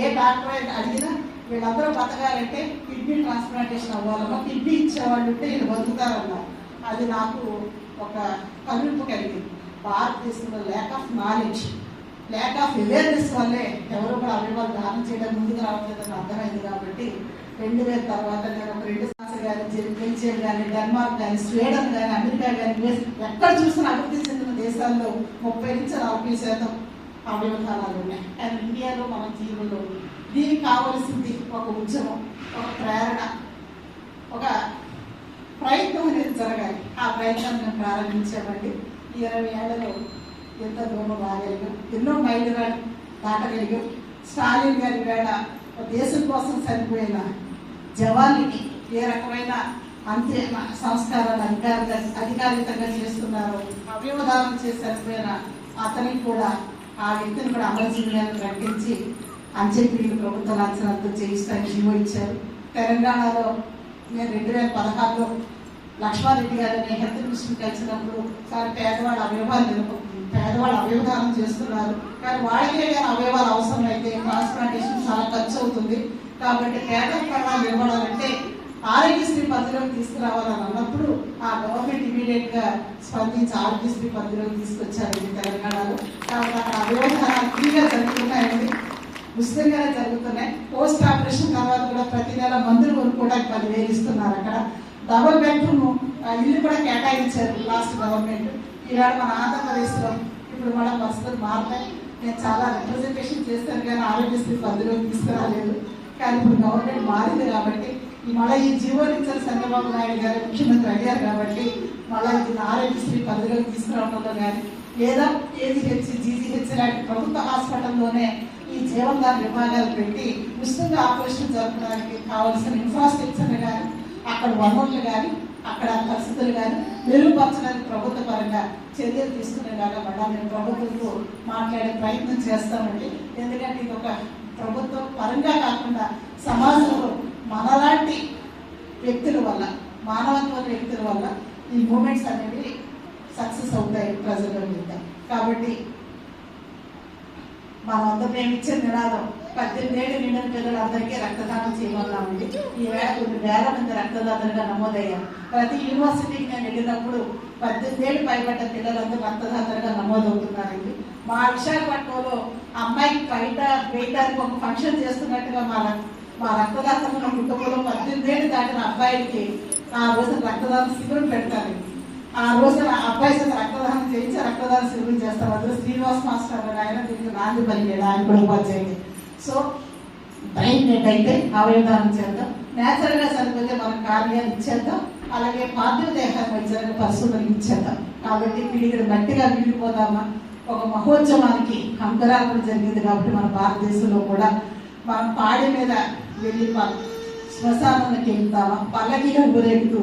ఏ డాక్టర్ అయితే అడిగినా వీళ్ళందరూ బతకాలంటే కిడ్నీ ట్రాన్స్ప్లాంటేషన్ అవ్వాలమ్మా, కిడ్నీ ఇచ్చేవాళ్ళు ఉంటే వీళ్ళు బతుకుతారన్నారు. అది నాకు ఒక కనువిప్పు కలిగింది. భారతదేశంలో lack of knowledge, lack of awareness వల్లే ఎవరు కూడా అవయవాలు దానం చేయడం ముందుకు రావట్లేదని అర్థమైంది. కాబట్టి 2000 తర్వాత నేను ఒక 2 సంవత్సరాలు కానీ బెల్జియం కానీ, డెన్మార్క్ కానీ, స్వీడన్ కానీ, అమెరికా కానీ, ఎక్కడ చూసినా అభివృద్ధి చెందిన దేశాల్లో 30 నుంచి 40% అవయవదానాలు ఉన్నాయి. అండ్ ఇండియాలో మన జీవుల్లో దీనికి కావలసింది ఒక ఉద్యమం, ఒక ప్రేరణ, ఒక ప్రయత్నం అనేది జరగాలి. ఆ ప్రయత్నాన్ని మేము ప్రారంభించామండి. 20 ఏళ్లలో ఎంత దూరం రాగలిగాం, ఎన్నో మైలురాలు దాటగలిగాం. స్టాలిన్ గారి వేళ దేశం కోసం చనిపోయిన జవాన్లకి ఏ రకమైన అంతే సంస్కారాలు అధికారితంగా చేస్తున్నారో, అవయవదానం చేసి చనిపోయిన అతనికి కూడా, ఆ వ్యక్తిని కూడా అమరజీవులను ప్రకటించి అంత్యక్రియలు ప్రభుత్వ లాంఛనాలతో చేయిస్తానికి జీవో ఇచ్చారు. తెలంగాణలో నేను 2016లో లక్ష్మారెడ్డి గారిని హెల్త్ మినిస్టర్ కలిసినప్పుడు కానీ పేదవాళ్ళు అవయవదానం చేస్తున్నారు, కానీ వాళ్ళకే కానీ అవయవాలు అవసరం అయితే ట్రాన్స్ప్లాంటేషన్ చాలా ఖర్చు అవుతుంది. కాబట్టి పేద ప్రాణాలు నిలబడాలంటే ఆరోగ్యశ్రీ పరిధిలోకి తీసుకురావాలని అన్నప్పుడు ఆ గవర్నమెంట్ ఇమీడియట్ గా స్పందించి ఆరోగ్యశ్రీ పరిధిలోకి తీసుకొచ్చారు ఇది తెలంగాణలో. కాబట్టి అక్కడ అవయవదానాలు ఫ్రీగా జరుగుతున్నాయండి, ఉచితంగానే జరుగుతున్నాయి. పోస్ట్ ఆపరేషన్ తర్వాత కూడా ప్రతి నెల మందులు కొనుక్కోవడానికి 10,000 ఇస్తున్నారు. అక్కడ డబుల్ బెడ్రూమ్ ఇల్లు కూడా కేటాయించారు లాస్ట్ గవర్నమెంట్. ఈనాడు మన ఆంధ్రప్రదేశ్లో ఇప్పుడు మన పరిస్థితులు మారుతాయి. నేను చాలా రిప్రజెంటేషన్ చేస్తాను కానీ ఆరోగ్యశ్రీ పరిధిలోకి తీసుకురాలేదు. కానీ ఇప్పుడు గవర్నమెంట్ మారింది కాబట్టి మళ్ళీ ఈ జీవోలు ఇచ్చారు చంద్రబాబు నాయుడు గారు ముఖ్యమంత్రి అయ్యారు కాబట్టి మళ్ళీ ఇది ఆరోగ్యశ్రీ పరిధిలోకి తీసుకురావడంలో కానీ లేదా ఏజీహెచ్ జీజీహెచ్ లాంటి ప్రభుత్వ హాస్పిటల్లోనే ఈ జీవనదాన విభాగాలు పెట్టి ఉచితంగా ఆపరేషన్ జరపడానికి కావాల్సిన ఇన్ఫ్రాస్ట్రక్చర్ కానీ అక్కడ వనరులు కానీ అక్కడ పరిస్థితులు కానీ మెరుగుపరచడానికి ప్రభుత్వ పరంగా చర్యలు తీసుకునేలాగా మళ్ళీ మేము ప్రభుత్వంతో మాట్లాడే ప్రయత్నం చేస్తామండి. ఎందుకంటే ఇది ఒక ప్రభుత్వం పరంగా కాకుండా సమాజంలో మనలాంటి వ్యక్తుల వల్ల, మానవత్వ వ్యక్తుల వల్ల ఈ మూమెంట్స్ అనేవి సక్సెస్ అవుతాయి ప్రజల మీద. కాబట్టి మనమందరం మేము ఇచ్చే నినాదం 18 ఏళ్ళు నిండిన పిల్లలందరికీ రక్తదానం చేయమన్నామండి. ఈవేళ కొన్ని వేల మంది రక్తదాతలుగా నమోదయ్యారు. ప్రతి యూనివర్సిటీకి నేను వెళ్ళినప్పుడు 18 ఏళ్ళు పైబడ్డ పిల్లలందరూ రక్తదాతలుగా నమోదవుతున్నారండి. మా విశాఖపట్నంలో అమ్మాయికి బయట వేయడానికి ఒక ఫంక్షన్ చేస్తున్నట్టుగా మా రక్తదాతల కుటుంబంలో 18 ఏళ్ళు దాటిన అబ్బాయికి ఆ రోజు రక్తదాన శిబిరం పెడతారండి. ఆ రోజున అబ్బాయి చేత రక్తదానం చేయించి రక్తదాన శిబిరం చేస్తారు. అందులో శ్రీనివాస్ మాస్టర్ గారు ఆయన దీనికి నాంది పలికాడు, ఆయన కూడా ఉపాధ్యాయుడు. సో బ్రెయిన్ నెట్ అయితే అవయవదానం చేద్దాం, నేచురల్ గా చనిపోతే మనం కార్యాలు ఇచ్చేద్దాం, అలాగే పార్థివ దేహాన్ని వైద్యాన్ని పరిశోధనలు ఇచ్చేద్దాం. కాబట్టి వీడికి గట్టిగా వీడిపోదామా? ఒక మహోత్సవానికి అంతరాపణ జరిగింది కాబట్టి మన భారతదేశంలో కూడా మనం పాడి మీద వెళ్ళి శ్మశానానికి వెళ్తామా, పల్లకిగా ఊరేగుతూ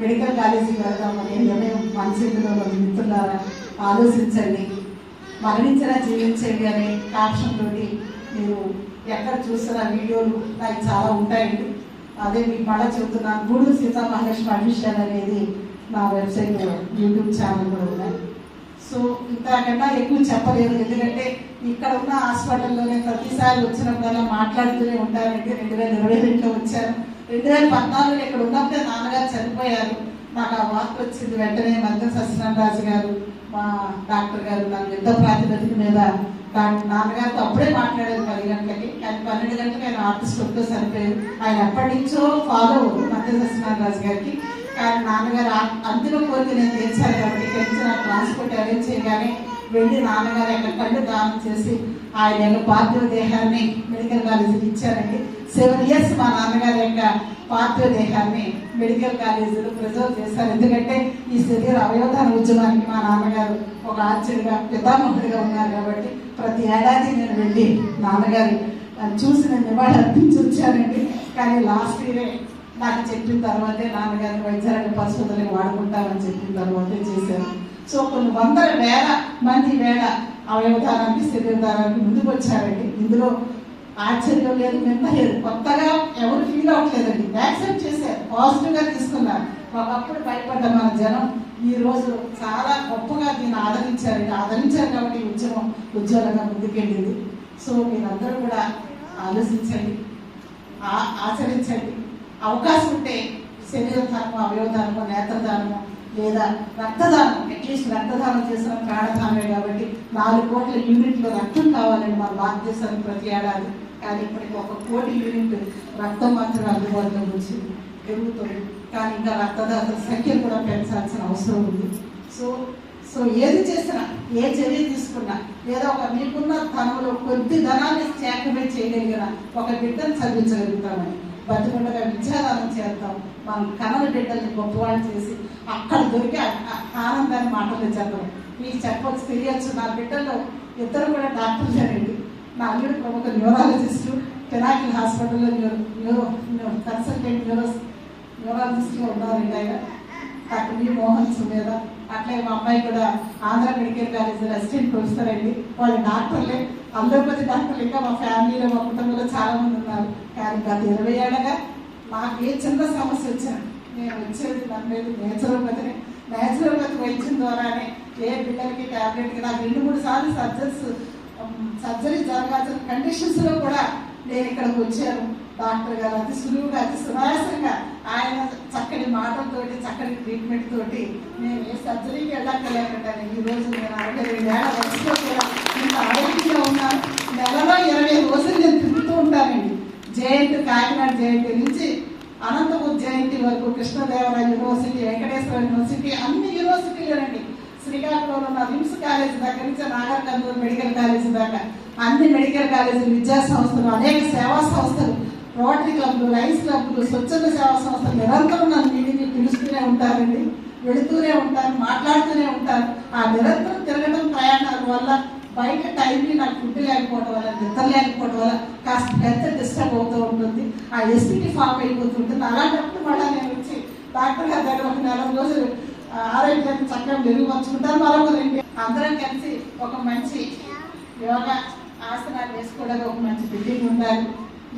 మెడికల్ కాలేజీకి వెళ్దామని నిర్ణయం మనసులో మిత్రులారా ఆలోచించండి. మరణించినా జీవించండి అనే క్యాప్షన్ తోటి మీరు ఎక్కడ చూస్తున్న వీడియోలు నాకు చాలా ఉంటాయండి. అదే మీకు మళ్ళీ చెబుతున్నాను, గూడూరు సీతామహాలక్ష్మి అడ్మిషన్ అనేది నా వెబ్సైట్ యూట్యూబ్ ఛానల్ కూడా ఉన్నాయి. సో ఇంతకన్నా ఎక్కువ చెప్పలేదు, ఎందుకంటే ఇక్కడ ఉన్న హాస్పిటల్లోనే ప్రతిసారి వచ్చినప్పుడల్లా మాట్లాడుతూనే ఉంటానండి. 2022లో వచ్చాను, 2014లో ఇక్కడ ఉన్నప్పుడే నాన్నగారు చనిపోయారు. నాకు ఆ వార్త వచ్చింది వెంటనే మధ్య సత్యనారాయణ గారు మా డాక్టర్ గారు నాకు యుద్ధ ప్రాతిపదిక మీద నాన్నగారితో అప్పుడే మాట్లాడారు 10 గంటలకి. కానీ 12 గంటలకి ఆయన ఆర్టిస్ట్ ఒక్కో చనిపోయారు. ఆయన ఎప్పటి నుంచో ఫాలో మధ్య సత్యనారాయణ గారికి. కానీ నాన్నగారు అంతిమ కోరిక నేను తీర్చాను కాబట్టి ఇక్కడి నుంచి నాకు ట్రాన్స్పోర్ట్ అరేంజ్ చేయగానే వెళ్ళి నాన్నగారు అక్కడ కళ్ళు దానం చేసి ఆయన యొక్క పార్థివ దేహాన్ని మెడికల్ కాలేజీకి ఇచ్చారండి. 7 years మా నాన్నగారి యొక్క పార్థివ దేహాన్ని మెడికల్ కాలేజీలో ప్రిజర్వ్ చేశారు. ఎందుకంటే ఈ శరీర అవయవదాన ఉద్యమానికి మా నాన్నగారు ఒక ఆశ్చర్యగా పితామహుడిగా ఉన్నారు కాబట్టి ప్రతి ఏడాది నేను వెళ్ళి నాన్నగారు చూసి నేను నివాళి అర్పించి వచ్చానండి. కానీ లాస్ట్ ఇయరే నాకు చెప్పిన తర్వాతే నాన్నగారిని వైద్యాలయ పరిశోధనలకు వాడుకుంటామని చెప్పిన తర్వాతే చేశాను. సో కొన్ని వందల వేల మంది అవయవదానానికి శరీరదానానికి ముందుకు వచ్చారండి. ఇందులో ఆశ్చర్యం లేదు, నిన్న లేదు, కొత్తగా ఎవరు ఫీల్ అవ్వట్లేదండి, యాక్సెప్ట్ చేశారు, పాజిటివ్గా తీసుకున్నారు. ఒకప్పుడు భయపడ్డ మన జనం ఈ రోజు చాలా గొప్పగా దీన్ని ఆదరించారు కాబట్టి ఈ ఉద్యమం ఉజ్వలంగా ముందుకెళ్ళింది. సో మీరందరూ కూడా ఆలోచించండి, ఆచరించండి. అవకాశం ఉంటే శరీరదానము, అవయవదానము, నేత్రదానము లేదా రక్తదానం, అట్లీస్ట్ రక్తదానం చేసిన ప్రాణదానమే కాబట్టి 4 కోట్ల యూనిట్లు రక్తం కావాలండి మన భారతదేశానికి ప్రతి ఏడాది. కానీ ఇప్పటికి 1 కోటి యూనిట్ రక్తం మాత్రమే అందుబాటులోకి వచ్చింది, పెరుగుతుంది. కానీ ఇంకా రక్తదాతల సంఖ్య కూడా పెంచాల్సిన అవసరం ఉంది. సో ఏది చేసినా, ఏ చర్య తీసుకున్నా, లేదా ఒక మీకున్న ధనంలో కొద్ది ధనాన్ని సాక్రిఫైస్ చేయగలిగిన ఒక బిడ్డను చదివించగలుగుతామని బతికుండగా విద్యాదానం చేద్దాం. మనం కనల బిడ్డల్ని గొప్పవాళ్ళు చేసి అక్కడ దొరికే ఆనందాన్ని మాటలు చెప్పడం. మీకు చెప్పవచ్చు, తెలియచ్చు, నా బిడ్డల్లో 2 కూడా డాక్టర్లు అండి. నా అల్లుడు ప్రముఖ న్యూరాలజిస్టు, పినాకిల్ హాస్పిటల్లో కన్సల్టెంట్ న్యూరాలజిస్ట్గా ఉన్నారండి ఆయన, డాక్టర్ వి మోహన్ సుమేధ. అట్లే మా అమ్మాయి కూడా ఆంధ్ర మెడికల్ కాలేజీలో అసిస్టెంట్ ప్రొఫెసర్ అండి. వాళ్ళు డాక్టర్లే, అల్లోపతి డాక్టర్లు ఇంకా మా ఫ్యామిలీలో మా కుటుంబంలో చాలా మంది ఉన్నారు. కానీ గత 20 ఏళ్ళగా నాకు ఏ చిన్న సమస్య వచ్చినా నేను వచ్చేది నమ్మేది నేచురోపతి వైద్యం ద్వారానే. ఏ బిడ్డలకి ట్యాబ్లెట్కి నాకు 2-3 సార్లు సర్జరీ జరగాల్సిన కండిషన్స్లో కూడా నేను ఇక్కడికి వచ్చాను. డాక్టర్ గారు అతి సులువుగా, అతి సునాయాసంగా ఆయన చక్కటి ట్రీట్మెంట్ తోటి నేను ఏ సర్జరీకి వెళ్ళక్కర్లేకుండా ఈరోజు నేను 62 ఏళ్ల వయసులో కూడా ఇంత ఆరోగ్యంగా ఉన్నాను. నెలలో 20 రోజులు నేను తిరుగుతూ ఉంటానండి. జయంతి, కాకినాడ జయంతి నుంచి అనంతపూర్ జయంతి వరకు, కృష్ణదేవరాయ యూనివర్సిటీ, వెంకటేశ్వర యూనివర్సిటీ, అన్ని యూనివర్సిటీలోనండి. శ్రీకాకుళంలో ఉన్న రిమ్స్ కాలేజ్ దగ్గర నుంచి నాగర్ కర్నూలు మెడికల్ కాలేజ్ దాకా అన్ని మెడికల్ కాలేజీలు, విద్యా సంస్థలు, అనేక సేవా సంస్థలు, రోటరీ క్లబ్లు, లైన్స్ క్లబ్లు, స్వచ్ఛంద సేవా సంస్థలు నిరంతరం నన్ను మీటింగ్లు పిలుస్తూనే ఉంటారండి. వెళుతూనే ఉంటారు, మాట్లాడుతూనే ఉంటారు. ఆ నిరంతరం తిరగడం, ప్రయాణాల వల్ల బయట టైంకి నాకు ఫుడ్ లేకపోవడం వల్ల, నిద్ర లేకపోవడం వల్ల కాస్త హెల్త్ డిస్టర్బ్ అవుతూ ఉంటుంది. ఆ ఎస్పీటీ ఫామ్ అయిపోతుంటుంది. అలాంటప్పుడు మళ్ళీ నేను వచ్చి డాక్టర్ గారి దగ్గర ఒక 4 రోజులు ఆరోగ్యాన్ని చక్కగా మెరుగుపరుచుకుంటారు. మరొక 2 అందరం కలిసి ఒక మంచి యోగా ఆసనాలు వేసుకోవడానికి ఒక మంచి బిల్డింగ్ ఉండాలి,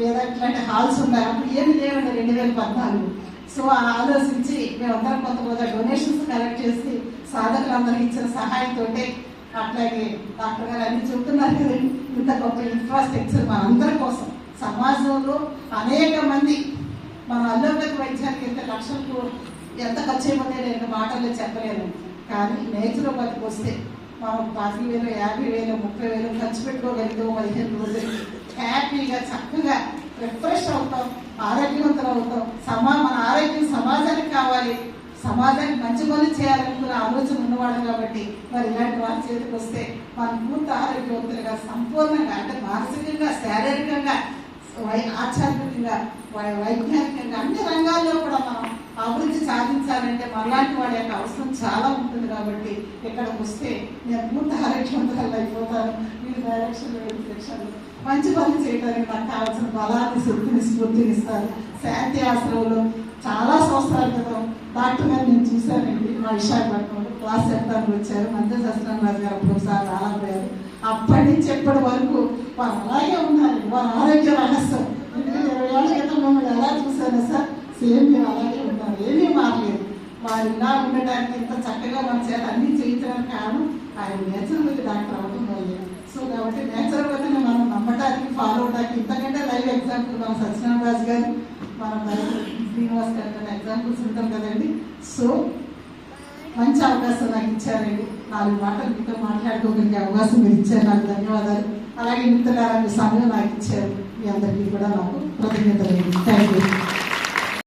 లేదా ఇట్లాంటి హాల్స్ ఉండాలి. అప్పుడు ఏమి లేవండి 2014. సో ఆలోచించి మేమందరం కొంత డొనేషన్స్ కలెక్ట్ చేసి సాధకులందరికీ ఇచ్చిన సహాయంతో, అట్లాగే డాక్టర్ గారు అన్ని చెప్తున్నారు కదండి, ఇంత గొప్ప ఇన్ఫ్రాస్ట్రక్చర్ మనందరి కోసం. సమాజంలో అనేక మంది మన అల్లోపతి వైద్యానికి ఎంత లక్షలకు ఎంత ఖర్చు అయిపోతే నేను మాటల్లో చెప్పలేను. కానీ నేచురోపతికి వస్తే మనం 40,000, 50,000, 30,000 ఖర్చు పెట్టుకోగలుగుతాం. 15 రోజులు హ్యాపీగా చక్కగా రిఫ్రెష్ అవుతాం, ఆరోగ్యవంతులు అవుతాం. మన ఆరోగ్యం సమాజానికి కావాలి, సమాజానికి మంచి పనులు చేయాలనుకునే ఆలోచన ఉన్నవాడు కాబట్టి మరి ఇలాంటి వారి చేతికి వస్తే మనం పూర్తి ఆరోగ్యవంతులుగా, సంపూర్ణంగా, అంటే మానసికంగా, శారీరకంగా, ఆధ్యాత్మికంగా, వైజ్ఞానికంగా అన్ని రంగాల్లో కూడా మనం అభివృద్ధి సాధించాలంటే మనలాంటి వాడి యొక్క అవసరం చాలా ఉంటుంది. కాబట్టి ఇక్కడికి వస్తే నేను పూర్తి ఆరోగ్యవంతులు అయిపోతాను. వీళ్ళు డైరెక్షన్లు, రిఫ్లెక్షన్లు, మంచి పనులు చేయడానికి నాకు కావాల్సిన బలాన్ని, శక్తిని, స్ఫూర్తిని ఇస్తారు. శాంతి ఆశ్రమంలో చాలా సంవత్సరాల క్రితం డాక్టర్ గారు నేను చూశానండి. మా విశాఖపట్నంలో క్లాస్ చెప్తానికి వచ్చారు. మంత్రి సత్యనారాయణ గారు ప్రొఫెసర్ రాలపోయారు. అప్పటి నుంచి ఎప్పటి వరకు వారు అలాగే ఉన్నారు. వారి ఆరోగ్య రహస్యం 20 ఏళ్ల క్రితం మిమ్మల్ని ఎలా చూశాను సార్, సేమ్ మీరు అలాగే ఉన్నారు, ఏమీ మారలేదు. వారు ఇలా ఉండటానికి, ఇంత చక్కగా మన చేత అన్ని చేయించడానికి కారణం ఆయన నేచురోపతి డాక్టర్ అవ్వడం వల్లే. సో కాబట్టి నేచురోపతిని మనం నమ్మటానికి, ఫాలో అవడానికి ఇంతకంటే లైవ్ ఎగ్జాంపుల్ మన సత్యనారాయణ గారు, మన శ్రీనివాస్ గారు ఎగ్జాంపుల్స్ ఉంటాం కదండి. సో మంచి అవకాశం నాకు ఇచ్చారండి. 4 మాటలు మీతో మాట్లాడుకోగలిగే అవకాశం మీరు ఇచ్చారు. నాకు ధన్యవాదాలు. అలాగే మిత్రులారా, మీ సమయం నాకు ఇచ్చారు. మీ అందరికీ కూడా నాకు కృతజ్ఞతలు. Thank you.